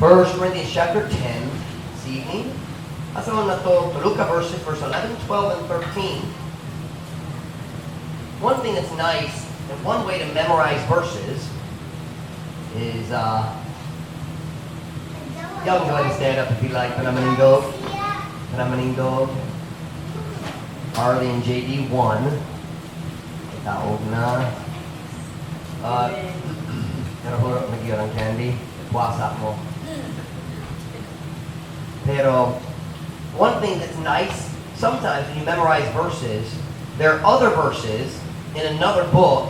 1 Corinthians chapter 10 this evening. Asa mo na to, tulog ka verses, verse 11, 12, and 13. One thing that's nice, and one way to memorize verses is, y'all can go ahead and stand up if you like. Panamanindog. Panamanindog. Arlie and JD, 1. Taog na. Narahurap nagyan ang candy. Puwasa mo. Pero, one thing that's nice, sometimes when you memorize verses, there are other verses in another book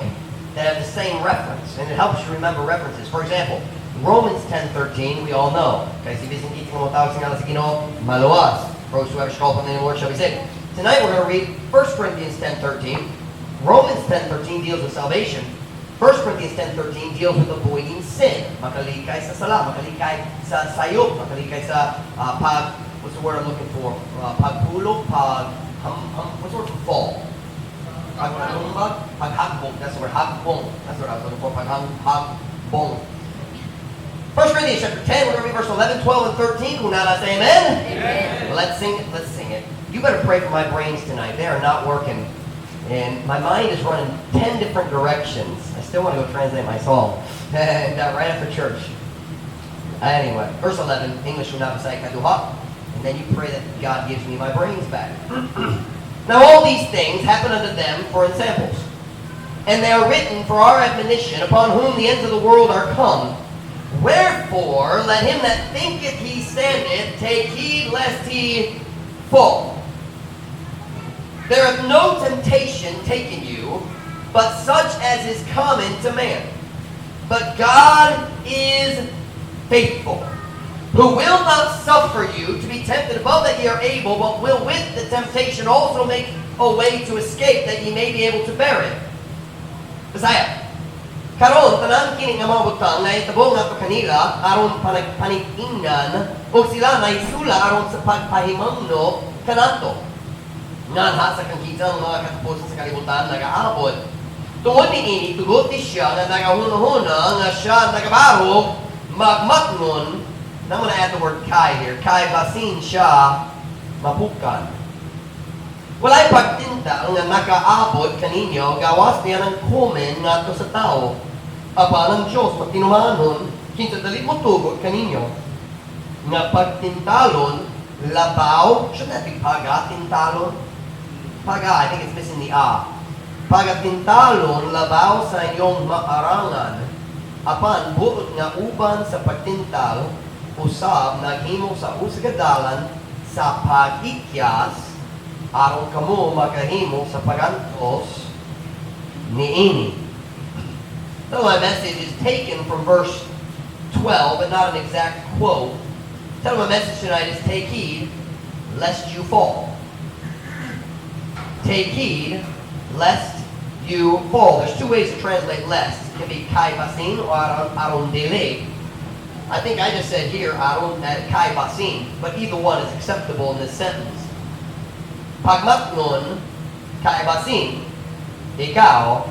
that have the same reference, and it helps you remember references. For example, Romans 10:13, we all know. Kasi bisin kita mo tawag sa si Ginoo, maluwas. For whosoever shall call upon the name of the Lord shall be saved. Tonight we're going to read 1 Corinthians 10:13. Romans 10:13 deals with salvation. 1 Corinthians 10:13 deals with avoiding sin. Makalikay sa sala, makalikay sa sayop, makalikay sa what's the word I'm looking for? Pagpulog, what's the word for fall? Paghagbong. That's the word, hagbong. That's what I was looking for, paghagbong. 1 Corinthians chapter 10, we're going to read verse 11, 12, and 13. Kung nala say amen? Amen. Let's sing it. Let's sing it. You better pray for my brains tonight. They are not working. And my mind is running 10 different directions. I still want to go translate my song. And right after church. Anyway, verse 11, English unabasay kaduha. And then you pray that God gives me my brains back. Now all these things happen unto them for ensamples. And they are written for our admonition, upon whom the ends of the world are come. Wherefore, let him that thinketh he standeth take heed lest he fall. There hath no temptation taken you, but such as is common to man. But God is faithful, who will not suffer you to be tempted above that ye are able, but will with the temptation also make a way to escape, that ye may be able to bear it. Bisaya. Karon tanan kini nga mga butang nga itabong nato kanila aron panagpanig-ingnan o sila naisula aron sa pagpahimangno kanato. Nga sa kangkitang mga katapusan sa kalibutan nagaabot. Tungod niini tugot ni siya nga nagahuna-huna nga siya nagabarog magmatngon. Now I'm going to add the word kai here. Kai basin siya mapukan. Walay pagtinda nga nakaabot kaninyo, gawas niya ng komen nga to sa tao. Apa ng Diyos, magtinumanon, kinsa dali mo tugot kaninyo. Nga pagtintalon, labaw, should that be pagatintalon? Paga, I think it's missing the a. Pagatintalon, labaw sa inyong maarangan. Apan, buot nga uban sa pagtintal, usab, naghimo sa usagadalan sa pagikyas, aron kamo makahimo sa pagantos niini. So my message is taken from verse 12, but not an exact quote. So my message tonight is take heed lest you fall. Take heed lest you fall. There's two ways to translate lest. It can be kai basin or aron dele. I think I just said here aron kai basin, but either one is acceptable in this sentence. Pagmatnon, kaibasin, ikaw,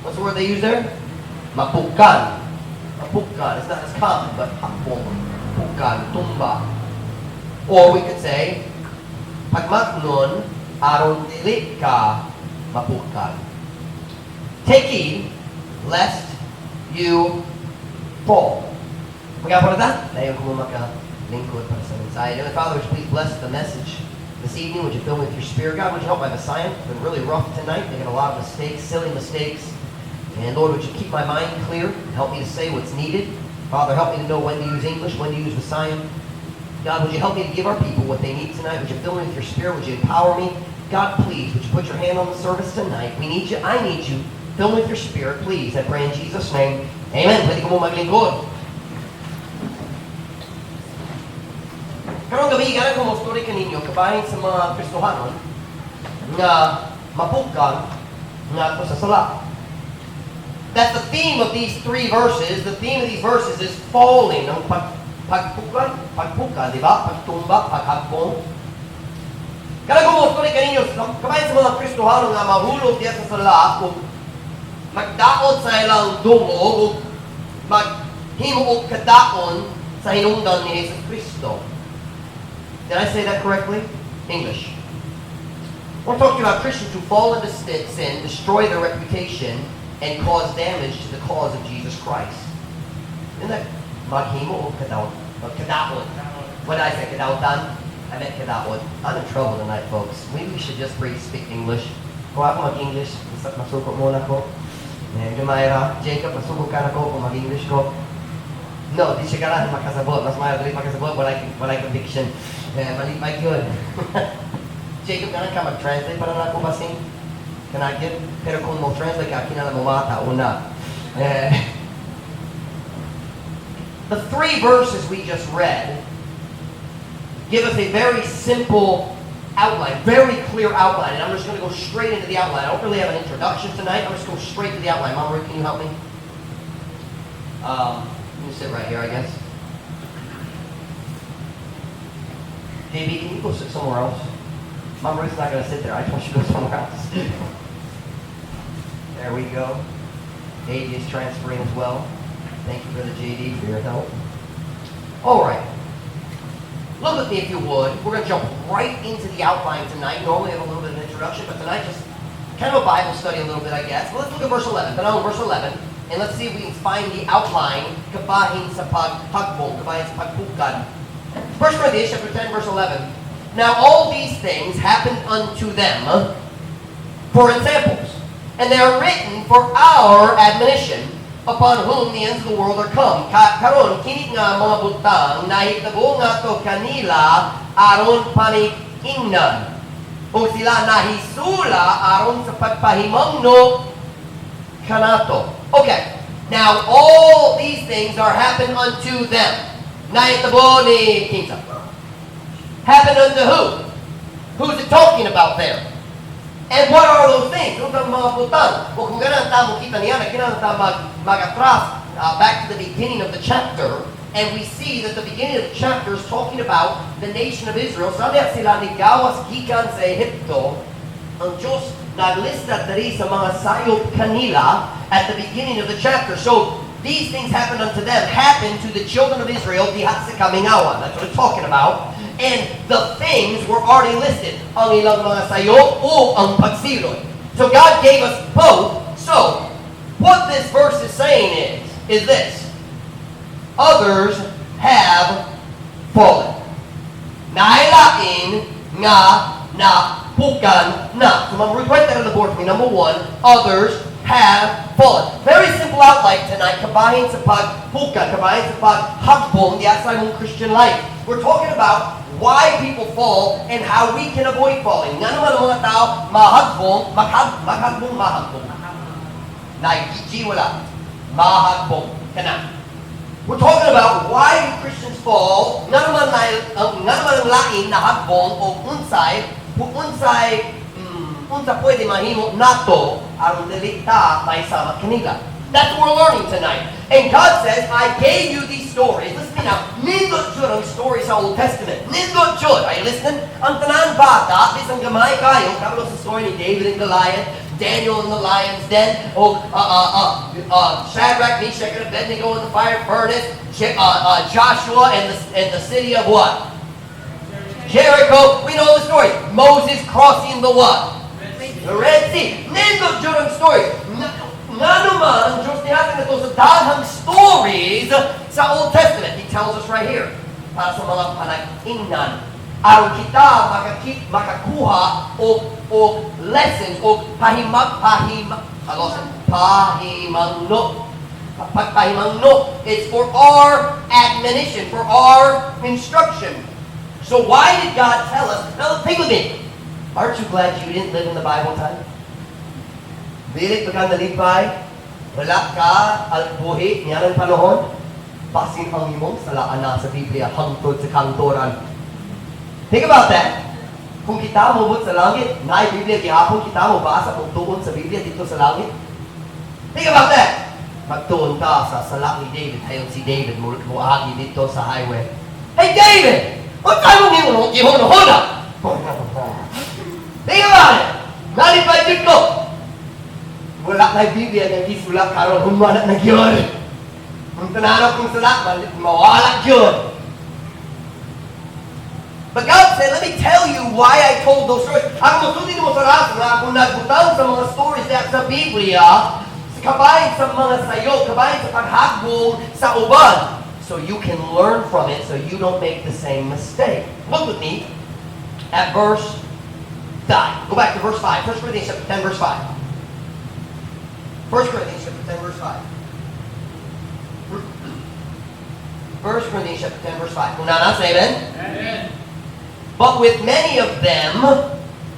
what's the word they use there? Mapukan. Mapukan. It's not as common, but hapong. Pukan, tumba. Or we could say, pagmatnon, aron dili ka mapukan. Take heed, lest you fall. Magkapon na ta? Dayon ko makalingkod para sa mensahe. Father, would you please bless the message this evening? Would you fill me with your spirit? God, would you help my Messiah? It's been really rough tonight, making a lot of mistakes, silly mistakes. And Lord, would you keep my mind clear? Help me to say what's needed. Father, help me to know when to use English, when to use Messiah. God, would you help me to give our people what they need tonight? Would you fill me with your spirit? Would you empower me? God, please, would you put your hand on the service tonight? We need you. I need you. Fill me with your spirit, please. I pray in Jesus' name. Amen. Pwede ko mo maglingkod. Karong gabi, gana ko mo story kaninyo, kabahin sa mga Kristohanon, nga mapukan, nga to sa sala. That's the theme of these three verses. The theme of these verses is falling. Ang pagpukan, di ba? Pagtumba, paghagbong. Kaya kung mo story kaninyo, kabahin sa mga Kristohanon nga mahulog diya sa sala, kung magdaot sa ilang dungo, o maghimo og kadaon sa hinungdan ni Jesus Cristo. Did I say that correctly? English. We're talking about Christians who fall into sin, destroy their reputation, and cause damage to the cause of Jesus Christ. Isn't that maghimo o kadaot? Kadaot. What did I say? Kadautan? I meant kadaot. I'm in trouble tonight, folks. Maybe we should just speak English. Kung ako mag-English, masuko muna ko. Mayra, Jacob, masuko ka na ko kung mag-English ko. No, di siya ka lang makasabot. Mas mayroon dali makasabot, walay conviction. Mali, my good. Jacob, ganun ka mag-translate para na ako basing kanagin. Pero kung mo-translate ka, kinala mo mata, una. The 3 verses we just read give us a very simple outline, very clear outline. And I'm just going to go straight into the outline. I don't really have an introduction tonight. I'm just going straight to the outline. Mom, Ruth, can you help me? You sit right here, I guess. JB, can you go sit somewhere else? Mom Ruth's not going to sit there. I just want you to go somewhere else. There we go. AJ is transferring as well. Thank you for the JD for your help. All right. Look with me if you would. We're going to jump right into the outline tonight. Normally I have a little bit of an introduction, but tonight just kind of a Bible study a little bit, I guess. Well, let's look at verse 11. Tanaw, verse 11. And let's see if we can find the outline. Kabahin sa paghagbong, kabahin sa pagpukan. 1 Corinthians chapter 10, verse 11. Now all these things happened unto them for examples, and they are written for our admonition, upon whom the ends of the world are come. Karon kini nga mga butang nahitabo nga to kanila aron panikingnan, o sila nahisula aron sa pagpahimangno kanato. Okay, now all these things are happened unto them. Nahitabo ni kinsa. Happened unto who? Who's it talking about there? And what are those things? Those are mga butang. O kung ganun tamo kita niya, kinahanglan ta mag-atras back to the beginning of the chapter, and we see that the beginning of the chapter is talking about the nation of Israel. Sabi at sila ni gawas gikan sa Ehipto, ang Diyos naglista dali sa mga sayop kanila at the beginning of the chapter. So these things happened unto them, happened to the children of Israel, dihat sa kamingawan. That's what it's talking about. And the things were already listed. Ang ilang mga sayop o ang pagsilod. So God gave us both. So what this verse is saying is this. Others have fallen. Nailain nga na pukan na. So write that on the board for me. Number 1, others have fallen. Very simple outline tonight. Kabahin sa pagpukan, kabahin sa paghagbong, the outside of Christian life. We're talking about why people fall and how we can avoid falling. Nga naman ang mga tao mahagbong, mahagbong. Naigiji wala. Mahagbong. Kana. We're talking about why Christians fall. Nga naman ang lain na hagbong o unsay pwede mahimo nato ang delikta may sama kanila. That's what we're learning tonight. And God says, I gave you these stories. Listen to me now. Nindot jud ang stories sa Old Testament. Nindot jud. Are you listening? Ang tanan bata, isang gamay kayo, kabalo sa story ni David and Goliath, Daniel in the lion's den, Shadrach, Meshach, and Abednego in the fire furnace, Joshua and the city of what? Jericho. We know the story. Moses crossing the what? The Red Sea. Nindot jud ang stories. Nga naman, ang Diyos niyatin na ito sa daghang stories sa Old Testament. He tells us right here, para sa mga panag-ingnan, aron kita makakuha o lessons o pagpahimangno. It's for our admonition, for our instruction. So why did God tell us? Now think with me. Aren't you glad you didn't live in the Bible time? Bilit ka nalipay, wala ka albuhi, niyan ang panahon, basin ang imong salaan na sa Biblia hangtod sa kantoran. Think about that. Kung kita mo sa langit, na Biblia gihapon kita mo basa kung tuon sa Biblia dito sa langit. Think about that. Magtuon ka sa sala ni David, hayon si David muagi dito sa highway. Hey David! What time mo gihon hona? Think about it. Nalipay dito. Wala na Biblia nga gisulat karon humana na gyud. Kung tananaw kong sulat, mawala yun. But God said, let me tell you why I told those stories. Ang musunin mo sa raso na kung nagbutang sa mga stories na sa Biblia, kabahin sa mga sayo, kabahin sa paghagbong sa uban. So you can learn from it so you don't make the same mistake. Look with me at verse 5. Go back to verse 5. 1 Corinthians chapter 10, verse 5. 1 Corinthians chapter 10, verse 5. 1 Corinthians chapter 10, verse 5. Kung nana, say amen? Amen. But with many of them,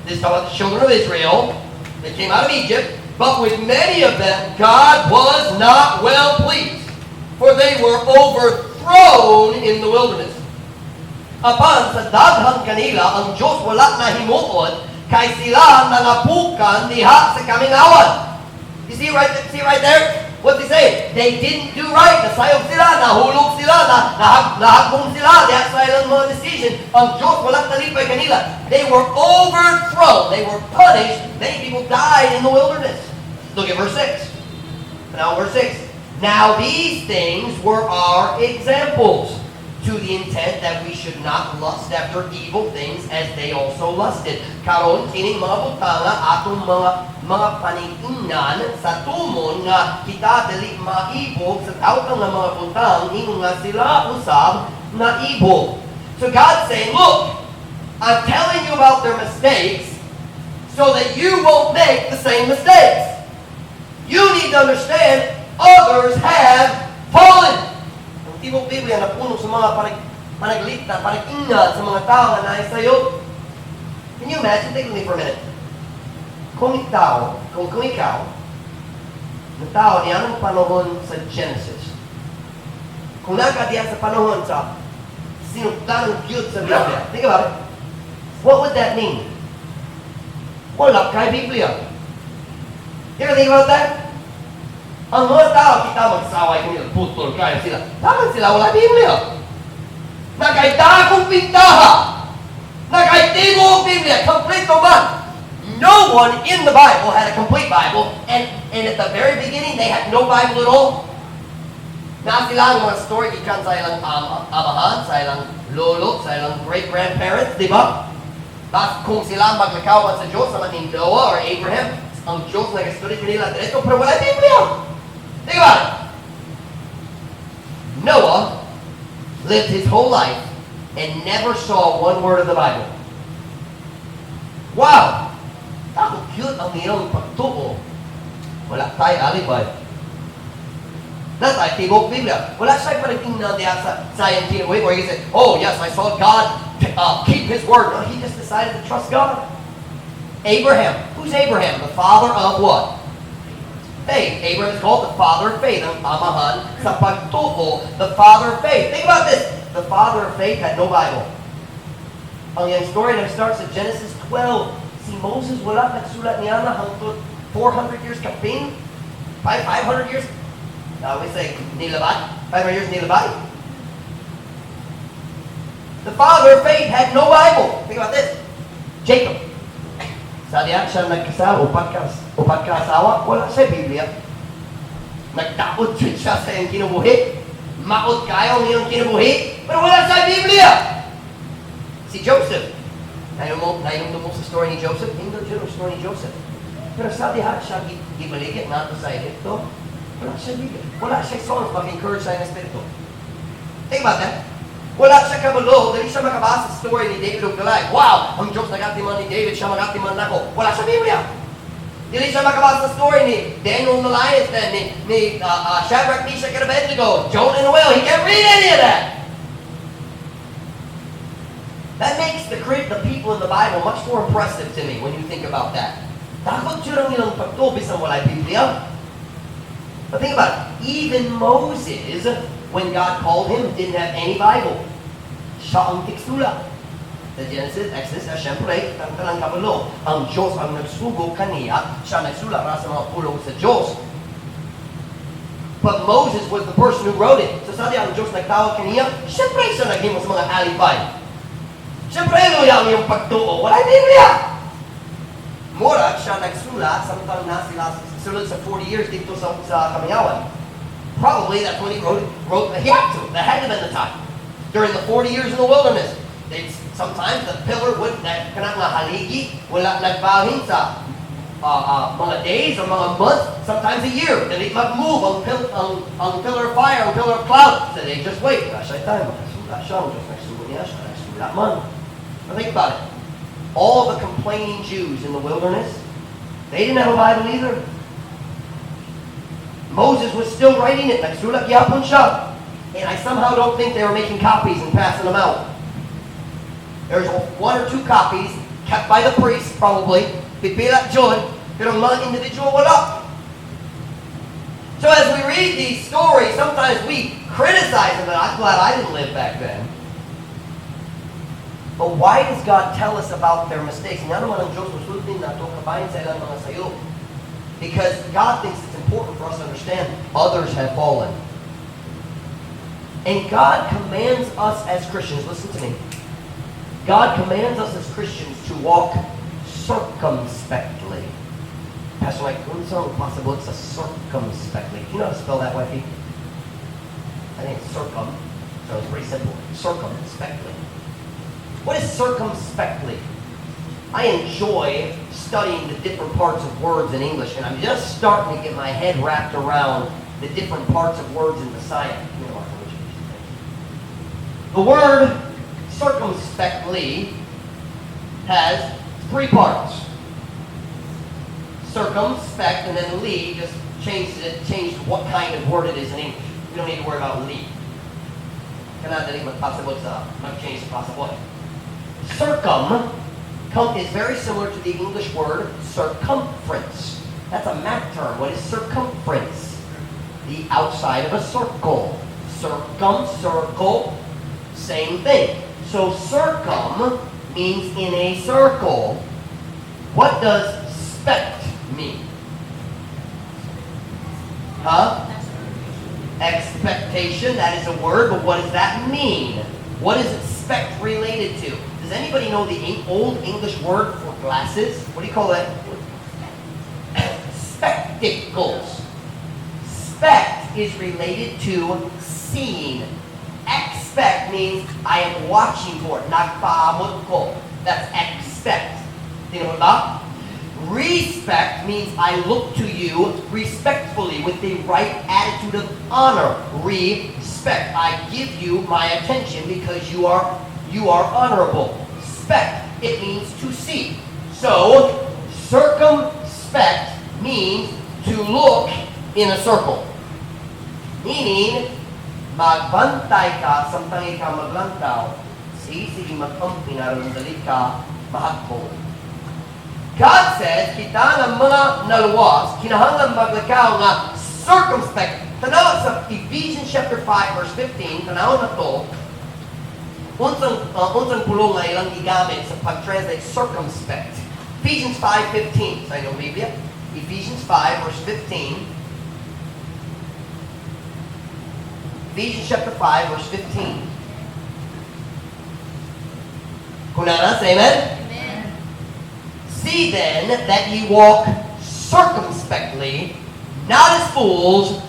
this is about the children of Israel, they came out of Egypt, but with many of them, God was not well pleased, for they were overthrown in the wilderness. Apan sa daghang kanila, ang Diyos wala na himuon, kay sila nangapukan diha sa kamingawan. You see right there? What's he say? They didn't do right. Nasayog sila, nahulog sila, nahagbong sila. That's why lang mga decision. Ang Diyos walang talipay kanila. They were overthrown. They were punished. Many people died in the wilderness. Look at verse 6. Now verse 6. Now these things were our examples, to the intent that we should not lust after evil things as they also lusted. Karon kining mga butanga atong mga paning-ingnan sa tumon nga kita dili maibog sa tawag nga mga butang ingon nga sila usab na ibog. So God's saying, look, I'm telling you about their mistakes so that you won't make the same mistakes. You need to understand others have fallen. Ang tibok Biblia na puno sa mga panaglit-na, panag-ingnan sa mga tao na nais sa'yo. Can you imagine? Take with me for a minute. Kung ikaw, na tao niya ng panahon sa Genesis, kung nakadiyan sa panahon sa sinuktan ng Diyos sa Biblia, think about it. What would that mean? Wala kay Biblia. You ever think about that? Ang mga tao, kita magsaway kanila, putol kaya sila. Dapat sila wala Biblia. Nagkaitagong pintaha. Nagkaitigo Biblia. Complete ba? No one in the Bible had a complete Bible. And at the very beginning, they had no Bible at all. Na sila ang mga story, ikan sa ilang amahan, sa ilang lolo, sa ilang great-grandparents, di ba? Tapos kung sila maglakawan sa Diyos, naman ni Noah or Abraham, ang Diyos nag-study kanila dito, pero wala Biblia. Think about it. Noah lived his whole life and never saw one word of the Bible. Wow! Ako cute ang iyong pagtuo. Wala tayo alibay. Na tayo tibok Biblia. Wala siya panagtingnan diya sa scientific way where he said, oh yes, I saw God keep His word. No, he just decided to trust God. Abraham. Who's Abraham? The father of what? Faith. Abraham is called the father of faith. Ang amahan sa pagtuo, the father of faith. Think about this. The father of faith had no Bible. Ang yung story na starts at Genesis 12. Si Moses wala nagsulat niya na hangtod 400 years kapin. 500 years. We say nilabad. 500 years nilabad. The father of faith had no Bible. Think about this. Jacob. Sa diyan siya nagkasal, upat ka asawa, wala sa Biblia. Nagtaod siya sa iyong kinabuhi. Maot kayo ang iyong kinabuhi, pero wala sa Biblia. Si Joseph. Nayon mo sa story ni Joseph? Hindi yung story ni Joseph. Pero sa diyan siya ibaligit nato sa Egypto. Wala siya Biblia. Wala siya songs mag-encourage sa iyong espiritu. Think about that. Wala siya kabalo, dali siya makabasa sa story ni David o Goliath. Wow! Ang Diyos nagatiman ni David, siya magatiman nako. Wala sa Biblia. Dili siya makabasa sa story ni Daniel and the lions, ni Shadrach, Meshach, and Abednego, Jonah in the whale. He can't read any of that. That makes the people in the Bible much more impressive to me when you think about that. Takot siya lang nilang pagtubis ng wala Biblia. But think about it. Even Moses, when God called him, didn't have any Bible. Siya ang tiksula. Sa Genesis, Exodus, siyempre, ang kabalo. Ang Diyos ang nagsugo kaniya, siya nagsula para sa mga pulong sa Diyos. But Moses was the person who wrote it. So sabi ang Diyos nagtawag kaniya, siyempre siya naghimo sa mga alipay. Siyempre, luya ang iyong pagtuo. Wala Biblia! Mura, siya nagsulat, samtang na sila sulod sa 40 years dito sa Kamayawan. Probably that's when he wrote he had to. That had to have been the time. During the 40 years in the wilderness, sometimes the pillar would, kanang haligi, wala nagbahin sa mga days or mga months, sometimes a year. Then it mag-move ang pillar of fire, ang pillar of cloud. So they just wait. Nasa tayo, makasula siya, just nagsulo niya siya, nagsula man. But think about it. All the complaining Jews in the wilderness, they didn't have a Bible either. Moses was still writing it. Nagsulat yapon siya. And I somehow don't think they were making copies and passing them out. There's 1 or 2 copies kept by the priest, probably. Pipilat John, pero mga individual wala. So as we read these stories, sometimes we criticize them, and I'm glad I didn't live back then. But why does God tell us about their mistakes? Nga naman ang Diyos musultin na ito kabayan sa ilang mga sayo. Because God thinks it's important for us to understand others have fallen. And God commands us as Christians, listen to me. God commands us as Christians to walk circumspectly. Pastor Mike, what's possible? It's a circumspectly. Do you know how to spell that, wifey? I think it's circum, so it's pretty simple. Circumspectly. What is circumspectly? I enjoy studying the different parts of words in English, and I'm just starting to get my head wrapped around the different parts of words in Messiah. The word circumspectly has 3 parts. Circumspect, and then Lee just changed what kind of word it is in English. We don't need to worry about Lee. Kanadali magpasabot sa mag-change sa pasabot. Circum is very similar to the English word circumference. That's a math term. What is circumference? The outside of a circle. Circle, same thing. So circum means in a circle. What does spect mean? Expectation, that is a word, but what does that mean? What is spect related to? Does anybody know the old English word for glasses? What do you call that? Spectacles. Spect is related to seeing. Expect means I am watching for it. Nagpaabot ko. That's expect. Tingnan mo ba? Respect means I look to you respectfully with the right attitude of honor. Respect. I give you my attention because you are honorable. Spect. It means to see. So, circumspect means to look in a circle. Meaning, magbantay ka, samtang ikaw maglantaw, sige mag-ampi na rin dali ka, mahagpo. God says, kita ng mga naluwas, kinahanglan maglakaw nga circumspect. Tanaw sa Ephesians chapter 5 verse 15, tanaw na to, unsang pulong nga ilang gigamit sa pag-translate circumspect. Ephesians 5:15, sa inyong Biblia. Ephesians 5 verse 15. Ephesians chapter 5 verse 15. Kunana, say amen? Amen. See then that ye walk circumspectly, not as fools,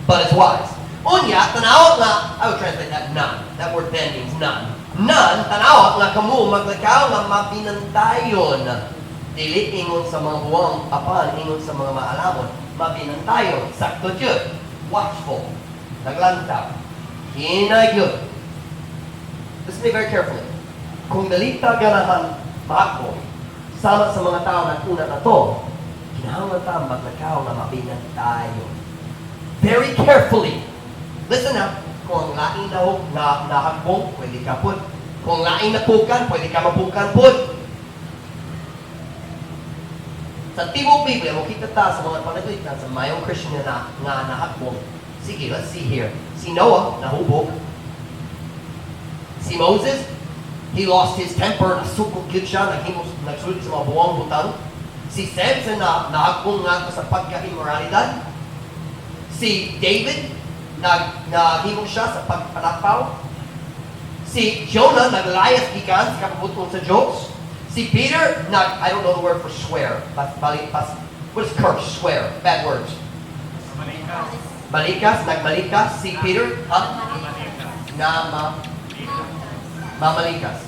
but as wise. Unya, tanawat nga, I would translate that none. That word then means none. None, tanawat nga kamu maglakaw nga mapinantayon. Dili ingon sa mga buwang apan, ingon sa mga maalamon. Mapinantayon. Sakto yun. Watchful. Naglantaw. Hinayod. Listen to me very carefully. Kung dalita ganahan mahakbo, sama sa mga tao na una na to, kinahanglan ta maglakaw nga mapinantayon. Very carefully. Listen now. Kung laing na nahakbong, pwede ka put. Kung laing napukan, pwede ka mapukan put. Sa tibok Biblia, makita ta sa mga panagalitan sa mayong Christian na nahakbong. Sige, let's see here. Si Noah, nahubog. Si Moses, he lost his temper, nasukot yun siya, nagsulit sa mga buwang butang. Si Samson, nahakbong nga sa pagka-immoralidad. Si David, naghimong siya sa pagpanakaw. Si Jonah, naglayas gikan sa kapabutong sa Diyos. Si Peter, I don't know the word for swear. What is curse? Swear. Bad words. Malikas, nagmalikas. Si Peter, mamalikas.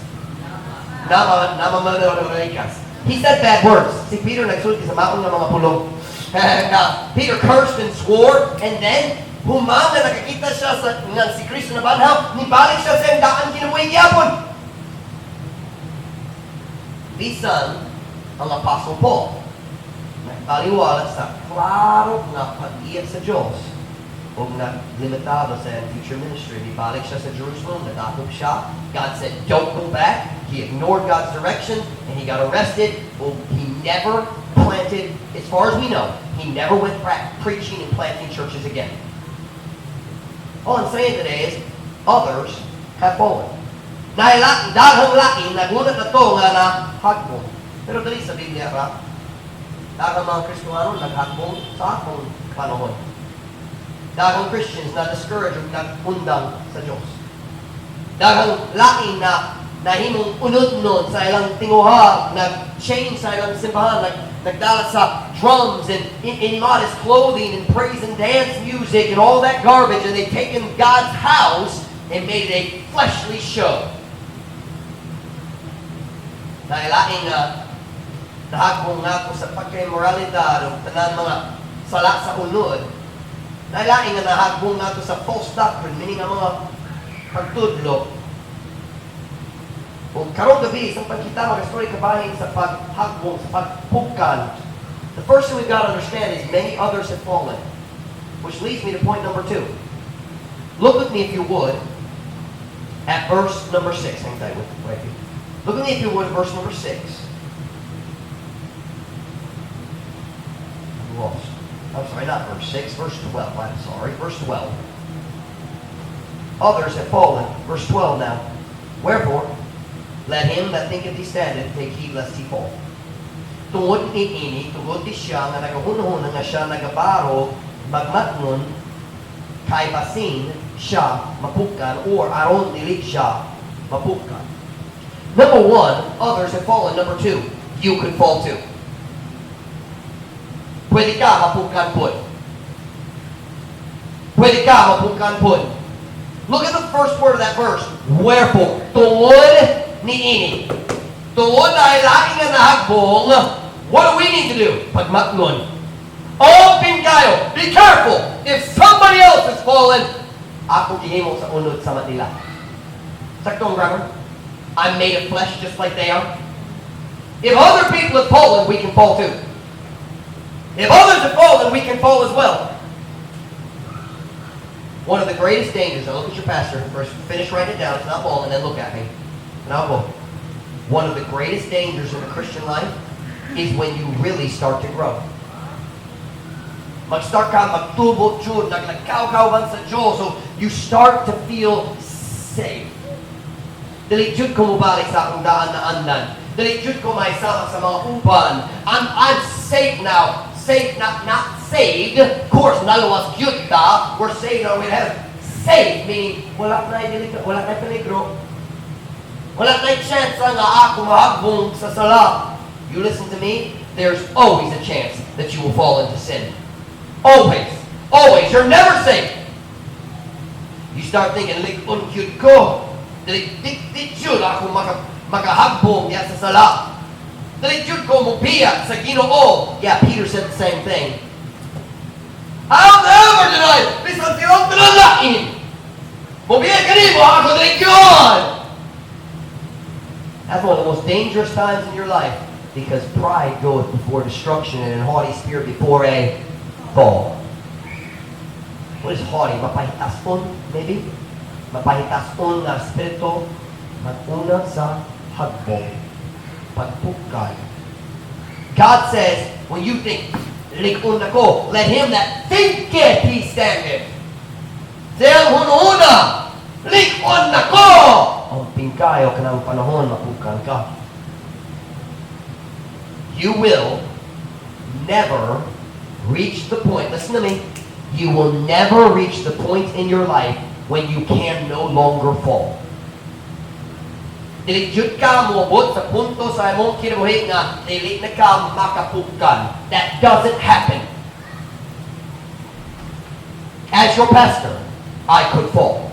Namamalikas. He said bad words. Si Peter nagsulti sa maong ng mga pulong. Peter cursed and swore, and then humanga nakakita siya sa si Kristo na banhaw, nibalik siya sa daan kinabuhi yapon. Bisan ang Apostle Paul nagbaliwala sa klaro nga pag-iya sa Diyos o naglimitado sa future ministry. Nibalik siya sa Jerusalem, natakot siya. God said, don't go back. He ignored God's direction and he got arrested. Well, he never planted, as far as we know, he never went back preaching and planting churches again. All I'm saying today is, others have fallen. Daghang laki, nagunat na to nga na hagbong. Pero dali sa Biblia ra, daghang mga Kristiyano naghagbong sa akong panahon. Daghang Christians na discouraged o nagundang sa Diyos. Daghang laki na nahimong unod-unod sa ilang tinguha, nag-change sa ilang simbahan, nagdalat sa drums and immodest clothing and praise and dance music and all that garbage, and they've taken God's house and made it a fleshly show. Nailaing nahagbong nga ko sa pagka-immoralidad o tanan mga sala sa unod. Nailaing nga nahagbong nga ko sa false doctrine, meaning ang mga pagtudlo. Kung karong gabi, isang pagkita mag-story kabahin sa paghagbong, sa pagpugkan, the first thing we've got to understand is many others have fallen. Which leads me to point number 2. Look with me, if you would, at verse number 6. Hang tight with me, right here. Look with me, if you would, at verse number 6. I'm lost. I'm sorry, not verse 6, verse 12. I'm sorry, verse 12. Others have fallen. Verse 12 now. Wherefore, let him that thinketh he standeth take heed lest he fall. Tungod ni ini, tungod di siya nga nagahunahon nga siya nagabaro, magmatngon, kay basin siya mapukan, or aron dili siya mapukan. Number 1, others have fallen. Number 2, you could fall too. Pwede ka mapukan po. Pwede ka mapukan po. Look at the first word of that verse. Wherefore, tungod ni ini. Tungod dahil lagi nga nahagbong, what do we need to do? Pagmatngon. Open kayo. Be careful. If somebody else has fallen, ako gihimo sa unod sa Manila. Saktong grammar. I'm made of flesh just like they are. If other people have fallen, we can fall too. If others have fallen, we can fall as well. One of the greatest dangers, now look at your pastor, first finish writing it down, it's not long, and then look at me. And I'll go. One of the greatest dangers in the Christian life is when you really start to grow. Mag-start ka, magtubo-tune, naglagkaw-kawan sa Diyos, so you start to feel safe. Dili jud ko mubalik sa akong daan na andan. Dili jud ko maisama sa mga uban. I'm safe now. Safe, not saved. Of course, nalawas jud ta. We're saved or we have safe, meaning wala na peligro. Wala na chance nga ako mahagbong sa sala. You listen to me, there's always a chance that you will fall into sin. Always. Always. You're never safe. You start thinking, likon cute ko. Dili jud ako makahagbong ya sa sala. Dili jud ko mubiya sa Ginoo. Yeah, Peter said the same thing. I'll never deny it. Bisan tirong pinalain. Mubiya ka rin mo ako dili yun. That's one of the most dangerous times in your life, because pride goeth before destruction and a haughty spirit before a fall. What is haughty? Mapahitason, maybe? Mapahitason na spirito, maguna sa hagbong, pagpukay. God says, when you think, likun ako, let him that thinketh he standeth. Siyang hununa, likun ako! Ang pingkayo kanang panahon, mapukan ka. You will never reach the point, listen to me, you will never reach the point in your life when you can no longer fall. Dili jud ka moabot sa punto sa imong kinabuhi nga dili na ka makapukan. That doesn't happen. as your pastor, I could fall.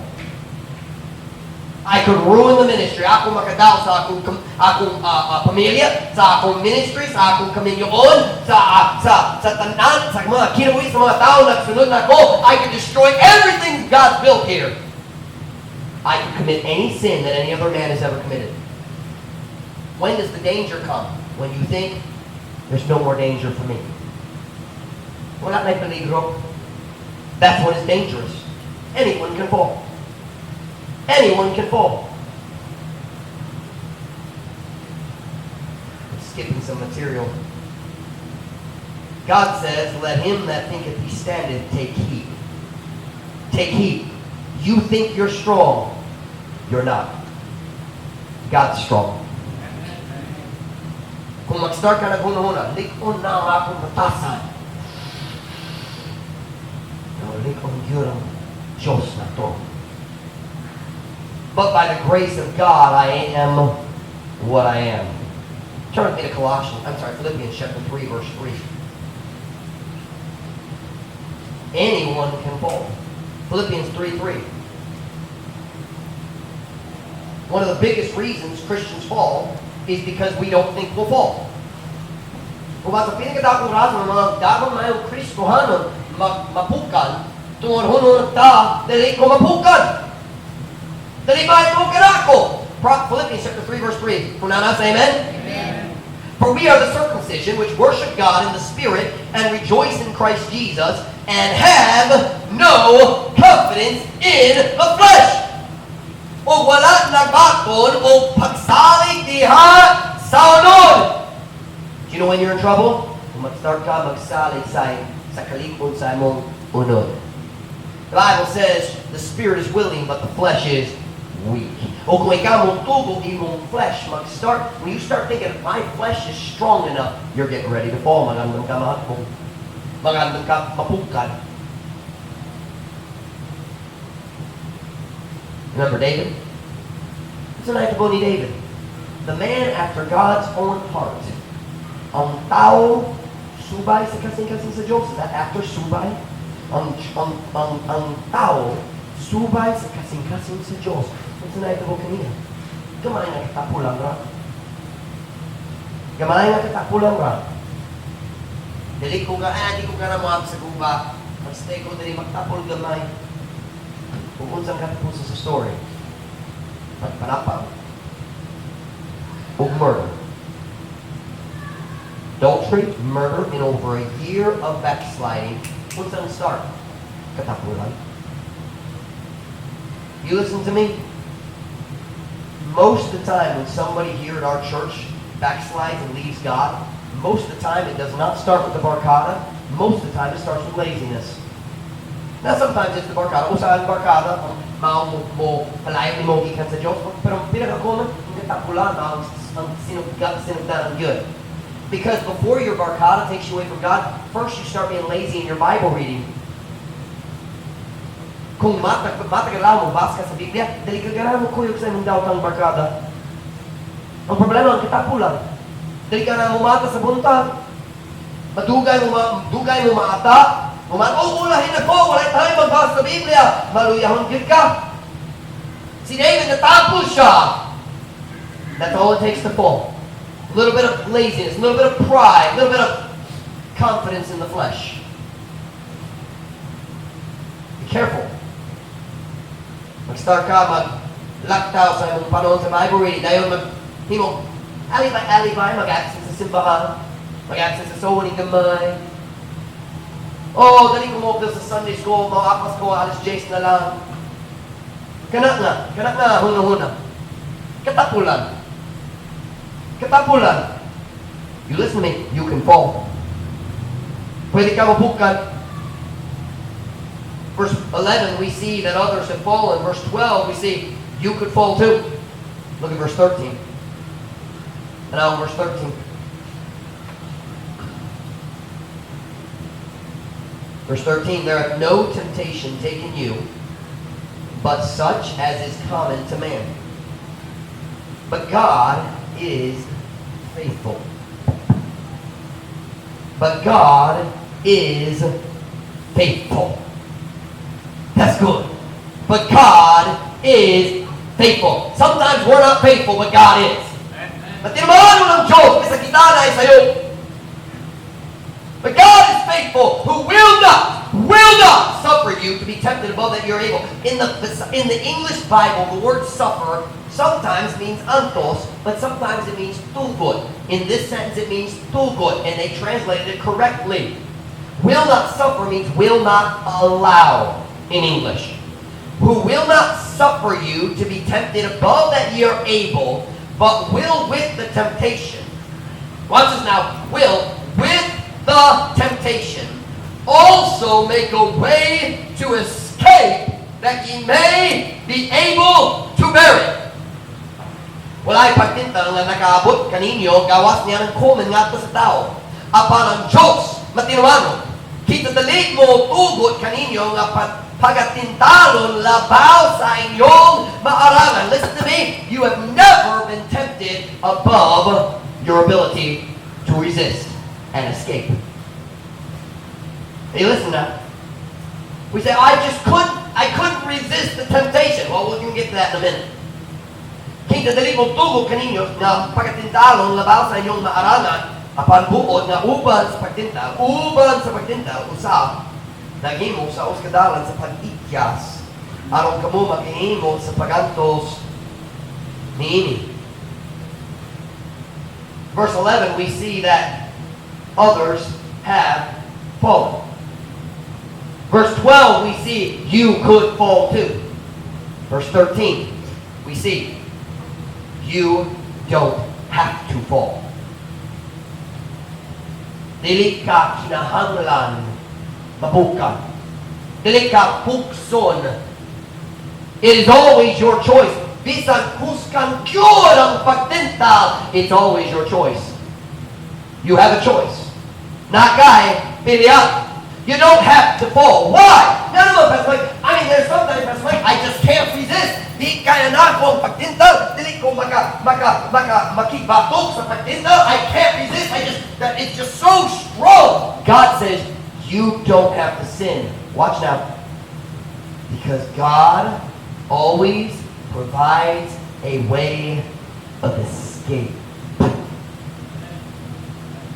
I could ruin the ministry. Ako makadaw sa akong pamilya, sa akong ministry, sa akong kaminyoon, sa tanan, sa mga kinawi, sa mga tao nagsunod na ako. I could destroy everything God's built here. I could commit any sin that any other man has ever committed. When does the danger come? When you think, there's no more danger for me. Wala na'y peligro. That's when it's dangerous. Anyone can fall. Anyone can fall. I'm skipping some material. God says, let him that thinketh he standeth take heed. Take heed. You think you're strong. You're not. God's strong. Kung mag-start ka naghuna-huna, likon na ang akong batasan. Likon yun ang Diyos na to. But by the grace of God, I am what I am. Turn with me to Philippians chapter 3, verse 3. Anyone can fall. Philippians 3:3. One of the biggest reasons Christians fall is because we don't think we'll fall. Kung sa pinakadakong rason ng mga dagong mayong Kristohanon mapukan, tungod hunong ta, dali ko mapukan. Dali ba ito ako? Philippians chapter 3, verse 3. Kung nana, say amen? Amen. For we are the circumcision which worship God in the Spirit and rejoice in Christ Jesus and have no confidence in the flesh. O wala nagbaton o pagsalig diha sa unod. Do you know when you're in trouble? Kung mag-start ka magsalig sa kalikod sa imong unod. The Bible says the spirit is willing but the flesh is weak. O kung ikaw mong tugo imong flesh mag-start, when you start thinking my flesh is strong enough, you're getting ready to fall. Magandang ka mahapong. Magandang ka mapukan. Remember David? It's an idea ni David. The man after God's own heart. Ang tao subay sa kasing-kasing sa Diyos. Is that after subay? Ang tao subay sa kasing-kasing sa Diyos. Ang sinay ito ko kanina. Gamay nga katapulang ra. Gamay nga katapulang ra. Dili ko di ko ka na mga sa guba. Mag-stay ko dili magtapol gamay. Kung unsang katapusa sa story. Pagpanapang. O murder. Adultery, murder, in over a year of backsliding. Unsang start? Katapulan. You listen to me? Most of the time when somebody here at our church backslides and leaves God, most of the time it does not start with the barkada. Most of the time it starts with laziness. Now sometimes it's the barkada. O saan barkada? Ang mo palayo ni mo gikan sa Diyos. Pero pinakakunan, hindi tapulan ang sinugdan ng good. Because before your barkada takes you away from God, first you start being lazy in your Bible reading. Kung matagalaw mo, basa ka sa Biblia, dali kagarahan mo kuyog sa imong daotang barkada. Ang problema, ang kitapulan. Dali ka na mumata sa buntag. Madugay mo maata. Ulahin ako, wala tayo magbasa sa Biblia. Maluyahon yun ka. Si David, natapos siya. That's all it takes to fall. A little bit of laziness, a little bit of pride, a little bit of confidence in the flesh. Be careful. Mag-start ka, mag-laktaw sa imong panahon sa Bible reading. Dayon mag-himo, alibay, mag-access sa simbahan, mag-access sa sowing gamay. Dali ko mo sa Sunday school, mga apas ko, alas Jace na lang. Kanak na, huna-huna. Katapulan. You listen to me, you can fall. Pwede ka mapukan. Verse 11, we see that others have fallen. Verse 12, we see you could fall too. Look at verse 13. And now verse 13. Verse 13, there hath no temptation taken you, but such as is common to man. But God is faithful. But God is faithful. That's good. But God is faithful. Sometimes we're not faithful, but God is. At tinamano ng Diyos, may sakitan ay sa'yo. But God is faithful, who will not suffer you to be tempted above that you're able. In the English Bible, the word suffer sometimes means antos, but sometimes it means tugod. In this sentence, it means tugod, and they translated it correctly. Will not suffer means will not allow in English. Who will not suffer you to be tempted above that ye are able, but will with the temptation. Watch this now. Will with the temptation also make a way to escape that ye may be able to bear it. Wala'y pagtintal nga nakaabot kaninyo, gawas niya ng komen nga sa tao. Apan ang Diyos, matinuano, kita dali mo tugot kaninyo nga pagatintalon labaw sa inyong maarangan. Listen to me, you have never been tempted above your ability to resist and escape. Hey, listen now. We say, I couldn't resist the temptation. Well, we can get to that in a minute. Kita dali mo tugot kaninyo na pagatintalon labaw sa inyong maarangan, apan buod nga uban sa pagtintal, usab, naghimo sa uskadalan sa pag-ikyas, aron kamo maghimo sa pagantos niini. Verse 11, we see that others have fallen. Verse 12, we see you could fall too. Verse 13, we see you don't have to fall. Dili ka kinahanglan mabukan. Dili ka pukson. It is always your choice. Bisan kuskan gyud ang pagtintal, it's always your choice. You have a choice. Nakay pilihan. You don't have to fall. Why? None of us, there's sometimes I just can't resist. Di kaya na akong pagtintal. Dili ko makibatok sa pagtintal. I can't resist. It's just so strong. God says, you don't have to sin. Watch now. Because God always provides a way of escape.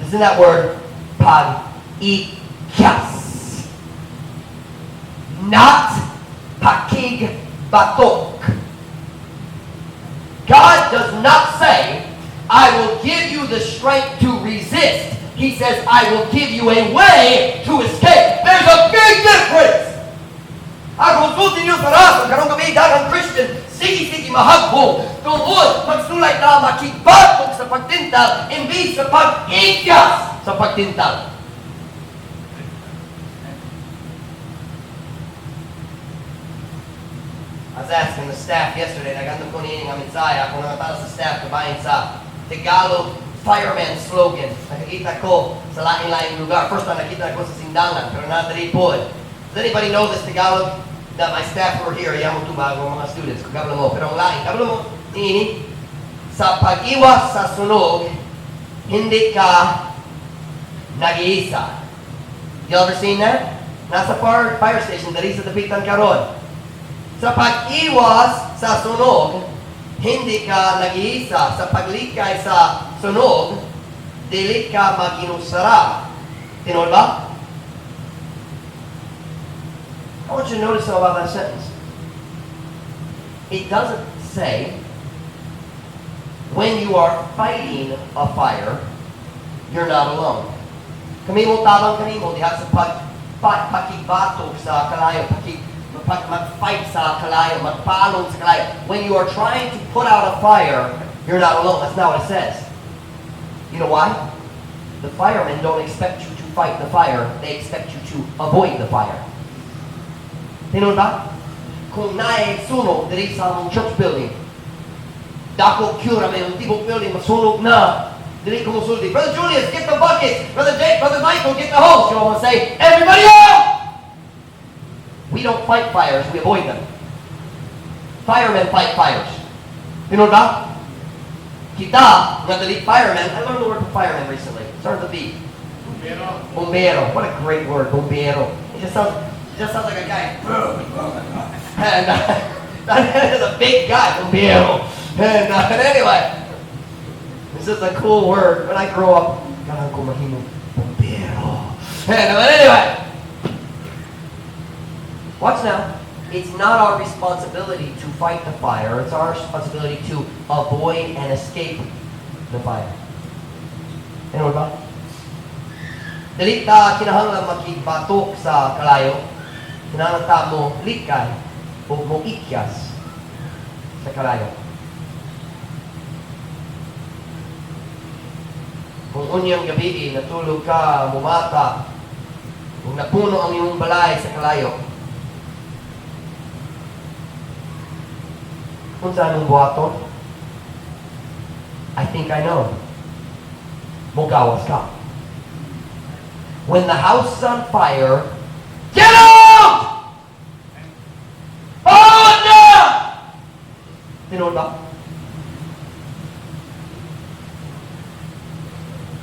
Listen to that word, pag-ikyas. Not pakigbatok. God does not say, I will give you the strength to resist. He says, I will give you a way to escape. There's a big difference. Ako sulti niyo sa raso, karong kami dagang Christian, sige mahagbo, tungod, magsulay na makigbatok sa pagtintal, imbis sa pag-ikyas sa pagtintal. I was asking the staff yesterday, nagandang ko nining ang mensaya, kung nangatala sa staff, kabahin sa Tagalog fireman slogan. Nakikita ko sa lain-laing lugar. First time nakita ko sa Sindangan, pero nadali po. Does anybody know this Tagalog? That my staff were here, ayaw mo tumago mga students, kung kabalo mo. Pero ang lain, kabalo mo, ini, sa pag-iwas sa sunog, hindi ka nag-iisa. You ever seen that? Nasa fire station, dali sa tapitan karon. Sa pag-iwas sa sunog, hindi ka nag-iisa. Sa paglikay sa sunog, dili ka maginusara. Tinod ba? I want you to notice something about that sentence. It doesn't say when you are fighting a fire, you're not alone. Kamimo tabang kanimo diha sa pakibatok sa kalayo, mag-fight sa kalayo, magpalong sa kalayo. When you are trying to put out a fire, you're not alone. That's not what it says. You know why? The firemen don't expect you to fight the fire. They expect you to avoid the fire. Tinod ba? Kung naay sunog diri sa among church building, dako cura may tibok building, masunog na. Dili ko musulti. Brother Julius, get the buckets. Brother Jake, Brother Michael, get the hose. You know what I'm saying? Everybody out! We don't fight fires, we avoid them. Firemen fight fires. Tinod ba? Kita, nga dali firemen, I learned the word for firemen recently. Started with the B. Bombero. What a great word, bombero. It just sounds, Just sounds like a guy. And that is a big guy, bombero. And anyway, this is a cool word. When I grow up, kailangan ko maging bombero. And anyway, watch now. It's not our responsibility to fight the fire. It's our responsibility to avoid and escape the fire. Ano ba? Dili ta kinahanglan makigbatok sa kalayo. Kinahanglan ta mo likay o mo ikyas sa kalayo. Kung unyang gabi natulog ka, mumata, kung napuno ang iyong balay sa kalayo, kung saan ang buhaton? I think I know. Mogawas ka. When the house is on fire, get out! Oh, no! Tinood ba?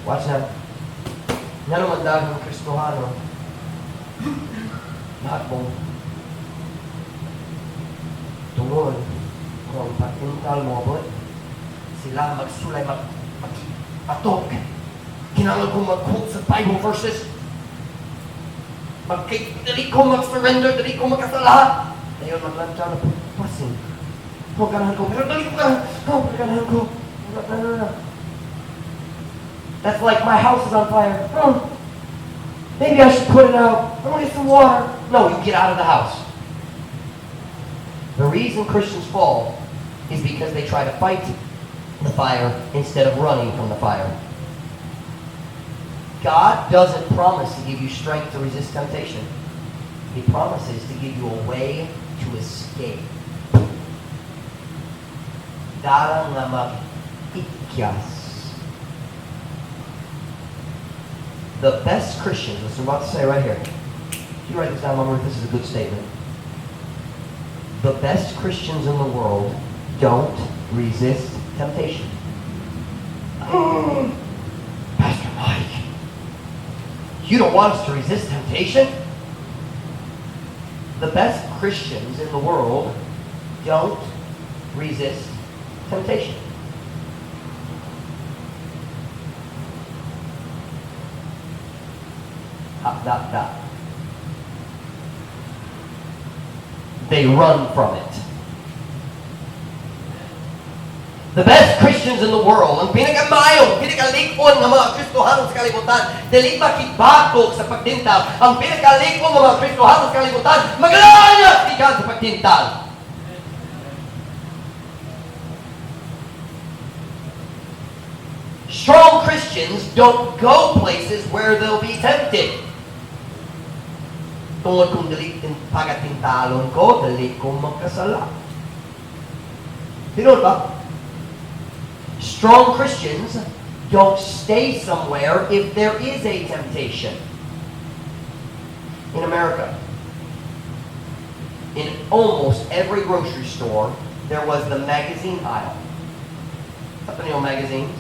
Watch na. Nga naman dahil ng Kristohano, lahat mong tungod kung patintal mo abot, sila magsulay, magpatok. Kinangal ko mag-quote sa Bible verses. Dali ko mag-surrender, dali ko magkasalahan. Ngayon, maglantsa na po. Pasin. Huwag ganahan ko. Pero dali ko ka. Huwag ganahan ko. No. That's like my house is on fire. Maybe I should put it out. I want to get some water. No, you get out of the house. The reason Christians fall is because they try to fight the fire instead of running from the fire. God doesn't promise to give you strength to resist temptation. He promises to give you a way to escape. Darang nga mag-ikyas. The best Christians, as I'm about to say right here, if you write this down, Mama Ruth, this is a good statement. The best Christians in the world don't resist temptation. Pastor Mike, you don't want us to resist temptation? The best Christians in the world don't resist temptation. They run from it. The best Christians in the world, ang pinakamayong, pinakalikon ng mga Kristohanon sa kalibutan, dili makibakog sa pagtintal. Ang pinakalikon ng mga Kristohanon sa kalibutan, maglayas ikan sa pagtintal. Strong Christians don't go places where they'll be tempted. Tungod kung dali pagatintalon ko, dali kong magkasala. Tinod ba? Strong Christians don't stay somewhere if there is a temptation. In America, in almost every grocery store, there was the magazine aisle. Magazines.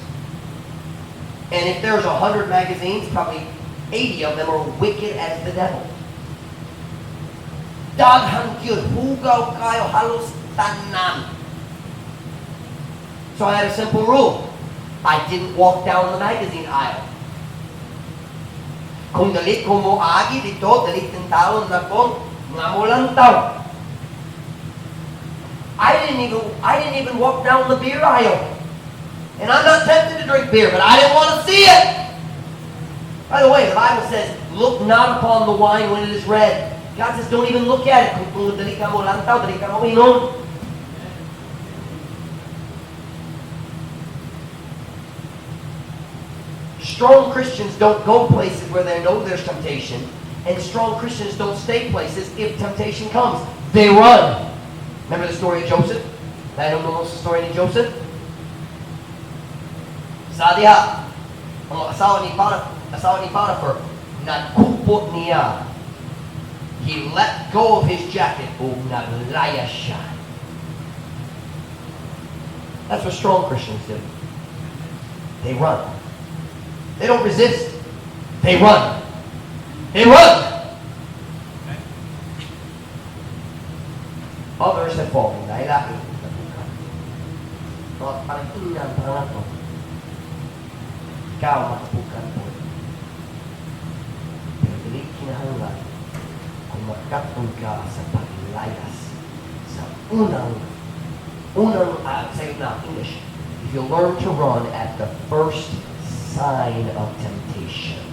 And if there's 100 magazines, probably 80 of them are wicked as the devil. Daghan yun, hugaw kayo, halos tanan. So I had a simple rule. I didn't walk down the magazine aisle. Kung dalit ko mo agi dito, dalit ng taon na ko, nga mo lang tao. I didn't even walk down the beer aisle. And I'm not tempted to drink beer, but I didn't want to see it. By the way, the Bible says, look not upon the wine when it is red. God says, don't even look at it. Kung dali ka mo lang tao, dali ka mo inom. Strong Christians don't go places where they know there's temptation. And strong Christians don't stay places if temptation comes. They run. Remember the story of Joseph? I don't know the story of Joseph. Sa diha, ang asawa ni Potiphar, nagkupot niya. He let go of his jacket. O naglaya siya. That's what strong Christians do. They run. They don't resist. They run. They run. First and foremost, dahil laki, natukan. So, parang tingnan, parang ito. Ikaw, makapukan po. Pero dili kinahanglan kung magkatong ka sa paglayas sa sa'yo na, English. If you learn to run at the first sign of temptation.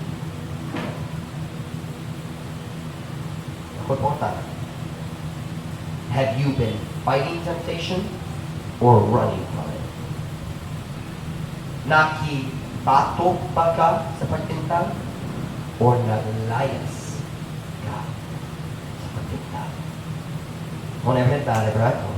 Have you been fighting temptation or running from it? Nakibato ba ka sa pagtintang or naglayas ka sa pagtintang? Kung never that, right?